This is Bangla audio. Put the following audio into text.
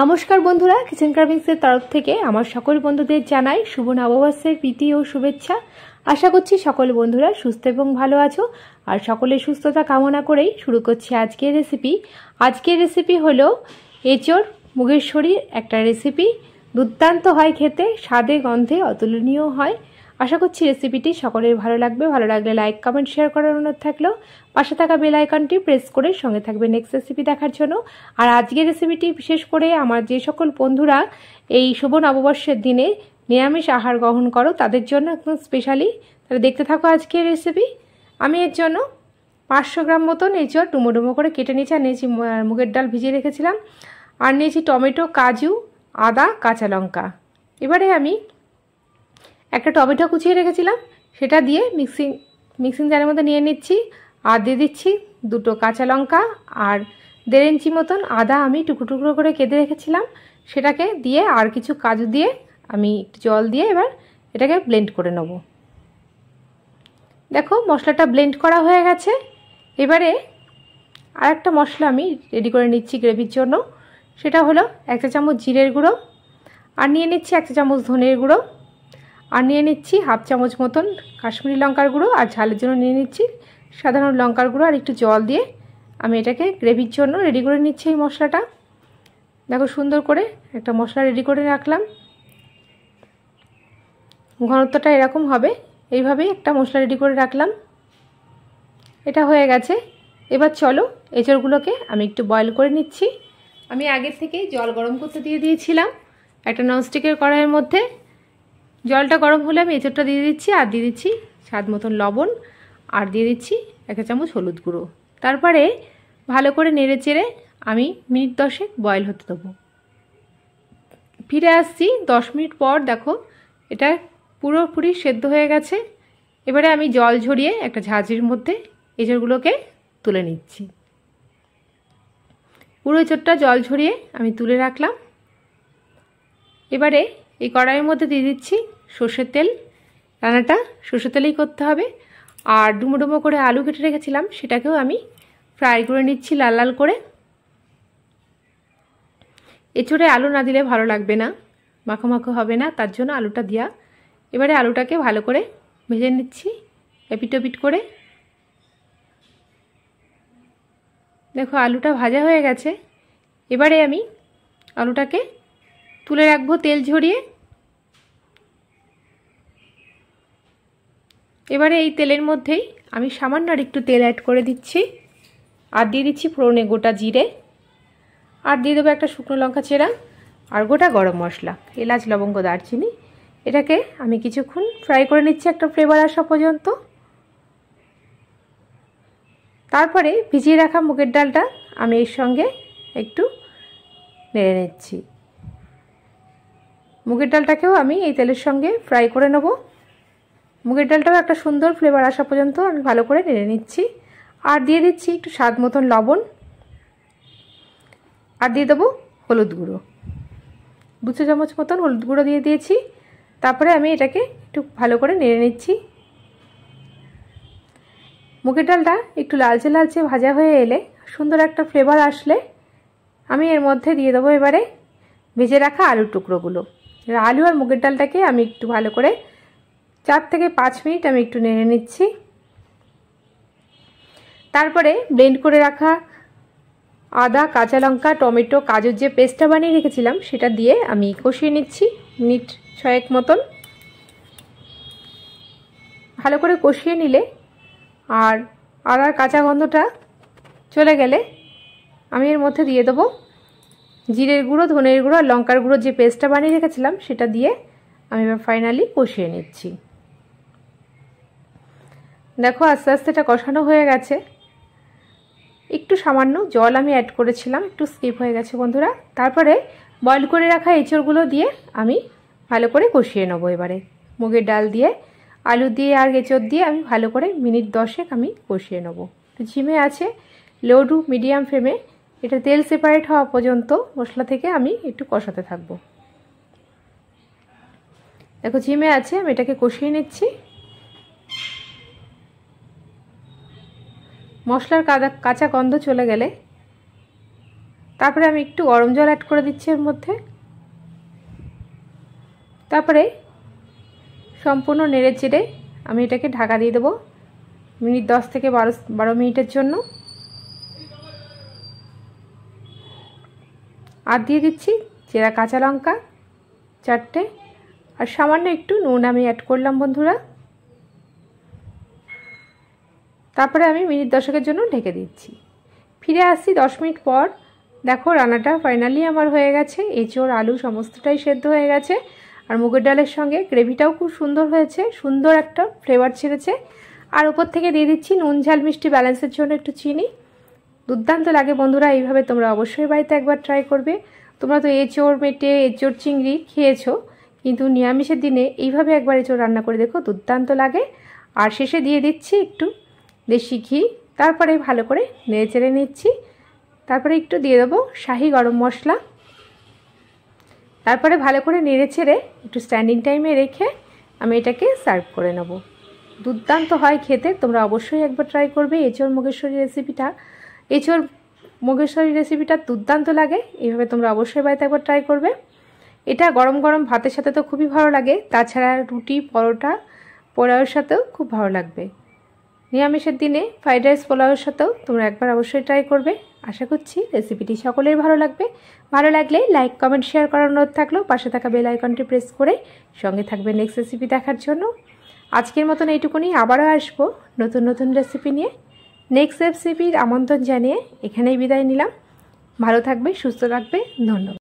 নমস্কার বন্ধুরা, কিচেন ক্রাভিংসের তরফ থেকে আমার সকল বন্ধুদের জানাই শুভ নববর্ষের প্রীতি ও শুভেচ্ছা। আশা করছি সকল বন্ধুরা সুস্থ এবং ভালো আছো আর সকলের সুস্থতা কামনা করেই শুরু করছি আজকের রেসিপি। আজকের রেসিপি হলো এঁচোড় মুগের শরীর একটা রেসিপি। দুর্দান্ত হয় খেতে, স্বাদে গন্ধে অতুলনীয় হয়। আশা করছি রেসিপিটি সকলের ভালো লাগবে। ভালো লাগলে লাইক কমেন্ট শেয়ার করার অনুরোধ থাকলো। পাশে থাকা বেল আইকনটি প্রেস করে সঙ্গে থাকবে নেক্সট রেসিপি দেখার জন্য। আর আজকের রেসিপিটি বিশেষ করে আমার যে সকল বন্ধুরা এই শুভ নববর্ষের দিনে নিরামিষ আহার গ্রহণ করো তাদের জন্য একদম স্পেশালি। তাহলে দেখতে থাকো আজকের রেসিপি। আমি এর জন্য 500 গ্রাম মতন এঁচোড় ডুমো ডুমো করে কেটে নিয়েছি। আর নিয়েছি মুগের ডাল ভিজিয়ে রেখেছিলাম। আর নিয়েছি টমেটো, কাজু, আদা, কাঁচা লঙ্কা। এবারে আমি একটা টমেটো কুচিয়ে রেখেছিলাম, সেটা দিয়ে মিক্সিং জারের মধ্যে নিয়ে নিচ্ছি। আর দিয়ে দিচ্ছি 2 কাঁচা লঙ্কা আর 1.5 ইঞ্চি মতন আদা আমি টুকরো টুকরো করে কেটে রেখেছিলাম, সেটাকে দিয়ে আর কিছু কাজু দিয়ে আমি একটু জল দিয়ে এবার এটাকে ব্লেন্ড করে নেব। দেখো মশলাটা ব্লেন্ড করা হয়ে গেছে। এবারে আর একটা মশলা আমি রেডি করে নিচ্ছি গ্রেভির জন্য। সেটা হলো 1 চা চামচ জিরের গুঁড়ো, আর নিয়ে নিচ্ছি 1 চা চামচ ধনের গুঁড়ো, আর নিয়ে নিচ্ছি 1/2 চামচ মতন কাশ্মীরি লঙ্কার গুঁড়ো, আর ঝালের জন্য নিয়ে নিচ্ছি সাধারণ লঙ্কার গুঁড়ো। আর একটু জল দিয়ে আমি এটাকে গ্রেভির জন্য রেডি করে নিচ্ছি এই মশলাটা। দেখো সুন্দর করে একটা মশলা রেডি করে রাখলাম। ঘনত্বটা এরকম হবে, এইভাবেই একটা মশলা রেডি করে রাখলাম। এটা হয়ে গেছে। এবার চলো এঁচোড়গুলোকে আমি একটু বয়েল করে নিচ্ছি। আমি আগের থেকেই জল গরম করতে দিয়ে দিয়েছিলাম একটা ননস্টিকের কড়াইয়ের মধ্যে। জলটা গরম হলে আমি এঁচোড়টা দিয়ে দিচ্ছি, আর দিয়ে দিচ্ছি স্বাদ মতন লবণ, আর দিয়ে দিচ্ছি 1 চামচ হলুদ গুঁড়ো। তারপরে ভালো করে নেড়ে চেড়ে আমি মিনিট 10 বয়েল হতে দেবো। ফিরে আসছি 10 মিনিট পর। দেখো এটা পুরোপুরি সেদ্ধ হয়ে গেছে। এবারে আমি জল ঝরিয়ে একটা ঝাঁঝরির মধ্যে এঁচোড়গুলোকে তুলে নিচ্ছি। পুরো এঁচোড়টা জল ঝরিয়ে আমি তুলে রাখলাম। এবারে এই কড়াইয়ের মধ্যে দিয়ে দিচ্ছি সর্ষের তেল। রান্নাটা সর্ষের তেলেই করতে হবে। আর ডুমো ডুমো করে আলু কেটে রেখেছিলাম, সেটাকেও আমি ফ্রাই করে নিচ্ছি লাল লাল করে। এঁচোড়ে আলু না দিলে ভালো লাগবে না, মাখো মাখো হবে না, তার জন্য আলুটা দেওয়া। এবারে আলুটাকে ভালো করে ভেজে নিচ্ছি এপিট ওপিট করে। দেখো আলুটা ভাজা হয়ে গেছে। এবারে আমি আলুটাকে তুলে রাখবো তেল ঝরিয়ে। এবারে এই তেলের মধ্যেই আমি সামান্য আর একটু তেল অ্যাড করে দিচ্ছি, আর দিয়ে দিচ্ছি ফোড়নে গোটা জিরে, আর দিয়ে দেবো একটা শুকনো লঙ্কা চেরা, আর গোটা গরম মশলা, এলাচ, লবঙ্গ, দারচিনি। এটাকে আমি কিছুক্ষণ ফ্রাই করে নিচ্ছি একটা ফ্লেভার আসা পর্যন্ত। তারপরে ভিজিয়ে রাখা মুগের ডালটা আমি এর সঙ্গে একটু নেড়ে নিচ্ছি। মুগের ডালটাকেও আমি এই তেলের সঙ্গে ফ্রাই করে নেব। মুগের ডালটাও একটা সুন্দর ফ্লেভার আসা পর্যন্ত আমি ভালো করে নেড়ে নিচ্ছি। আর দিয়ে দিচ্ছি একটু স্বাদ মতন লবণ, আর দিয়ে দেবো হলুদ গুঁড়ো। 2 চা চামচ মতন হলুদ গুঁড়ো দিয়ে দিয়েছি। তারপরে আমি এটাকে একটু ভালো করে নেড়ে নিচ্ছি। মুগের ডালটা একটু লালচে লালচে ভাজা হয়ে এলে, সুন্দর একটা ফ্লেভার আসলে আমি এর মধ্যে দিয়ে দেবো এবারে ভেজে রাখা আলুর টুকরোগুলো। আলু আর মুগের ডালটাকে আমি একটু ভালো করে 4 থেকে 5 মিনিট আমি একটু নেড়ে নিচ্ছি। তারপরে ব্লেন্ড করে রাখা আদা, কাঁচা লঙ্কা, টমেটো, কাজুর যে পেস্টটা বানিয়ে রেখেছিলাম সেটা দিয়ে আমি কষিয়ে নিচ্ছি মিনিট 6 মতন। ভালো করে কষিয়ে নিলে আর আদার কাঁচা গন্ধটা চলে গেলে আমি এর মধ্যে দিয়ে দেবো জিরের গুঁড়ো, ধনের গুঁড়ো আর লঙ্কার গুঁড়ো যে পেস্টটা বানিয়ে রেখেছিলাম সেটা দিয়ে আমি এবার ফাইনালি কষিয়ে নিচ্ছি। দেখো আস্তে আস্তে এটা কষানো হয়ে গেছে। একটু সামান্য জল আমি অ্যাড করেছিলাম, একটু স্কিপ হয়ে গেছে বন্ধুরা। তারপরে বয়েল করে রাখা এঁচোড়গুলো দিয়ে আমি ভালো করে কষিয়ে নেব। এবারে মুগের ডাল দিয়ে, আলু দিয়ে আর এঁচোড় দিয়ে আমি ভালো করে মিনিট 10 আমি কষিয়ে নেব। ঝিমে আছে, লো টু মিডিয়াম ফ্লেমে এটা তেল সেপারেট হওয়া পর্যন্ত মশলা থেকে আমি একটু কষাতে থাকবো। দেখো ঝিমে আছে, আমি এটাকে কষিয়ে নিচ্ছি। মশলার কাঁচা গন্ধ চলে গেলে তারপরে আমি একটু গরম জল অ্যাড করে দিচ্ছি এর মধ্যে। তারপরে সম্পূর্ণ নেড়ে চেড়ে আমি এটাকে ঢাকা দিয়ে দেবো মিনিট 10 থেকে 12 মিনিটের জন্য। আর দিয়ে দিচ্ছি চেরা কাঁচা লঙ্কা 4টে, আর সামান্য একটু নুন আমি অ্যাড করলাম বন্ধুরা। তারপরে আমি মিনিট 10 জন্য ঢেকে দিচ্ছি। ফিরে আসছি 10 মিনিট পর। দেখো রান্নাটা ফাইনালি আমার হয়ে গেছে। এঁচোড় আলু সমস্তটাই সেদ্ধ হয়ে গেছে, আর মুগের ডালের সঙ্গে গ্রেভিটাও খুব সুন্দর হয়েছে, সুন্দর একটা ফ্লেভার ছেড়েছে। আর উপর থেকে দিয়ে দিচ্ছি নুন ঝাল মিষ্টি ব্যালেন্সের জন্য একটু চিনি। দুর্দান্ত লাগে বন্ধুরা, এইভাবে তোমরা অবশ্যই বাড়িতে একবার ট্রাই করবে। তোমরা তো এঁচোড় মেটে এঁচোড় চিংড়ি খেয়েছো, কিন্তু নিরামিষের দিনে এইভাবে একবার এঁচোড় রান্না করে দেখো, দুর্দান্ত লাগে। আর শেষে দিয়ে দিচ্ছি একটু দেশি ঘি। তারপরে ভালো করে নেড়ে চেড়ে নিচ্ছি। তারপরে একটু দিয়ে দেবো শাহি গরম মশলা। তারপরে ভালো করে নেড়ে চেড়ে একটু স্ট্যান্ডিং টাইমে রেখে আমি এটাকে সার্ভ করে নেব। দুর্দান্ত হয় খেতে, তোমরা অবশ্যই একবার ট্রাই করবে এঁচোড় মুগেশ্বরী রেসিপিটা। এঁচোড় মুগেশ্বরী রেসিপিটা দুর্দান্ত লাগে, এইভাবে তোমরা অবশ্যই বাড়িতে একবার ট্রাই করবে। এটা গরম গরম ভাতের সাথে তো খুবই ভালো লাগে, তাছাড়া রুটি পরোটা পোলাওয়ের সাথেও খুব ভালো লাগবে। নিরামিষের দিনে ফ্রাইড রাইস পোলাওয়ের সাথেও তোমরা একবার অবশ্যই ট্রাই করবে। আশা করছি রেসিপিটি সকলের ভালো লাগবে। ভালো লাগলে লাইক কমেন্ট শেয়ার করার অনুরোধ থাকলেও পাশে থাকা বেল আইকনটি প্রেস করে সঙ্গে থাকবে নেক্সট রেসিপি দেখার জন্য। আজকের মতন এইটুকুনি, আবারও আসবো নতুন নতুন রেসিপি নিয়ে। নেক্সট রেসিপির আমন্ত্রণ জানিয়ে এখানেই বিদায় নিলাম। ভালো থাকবে, সুস্থ থাকবে, ধন্যবাদ।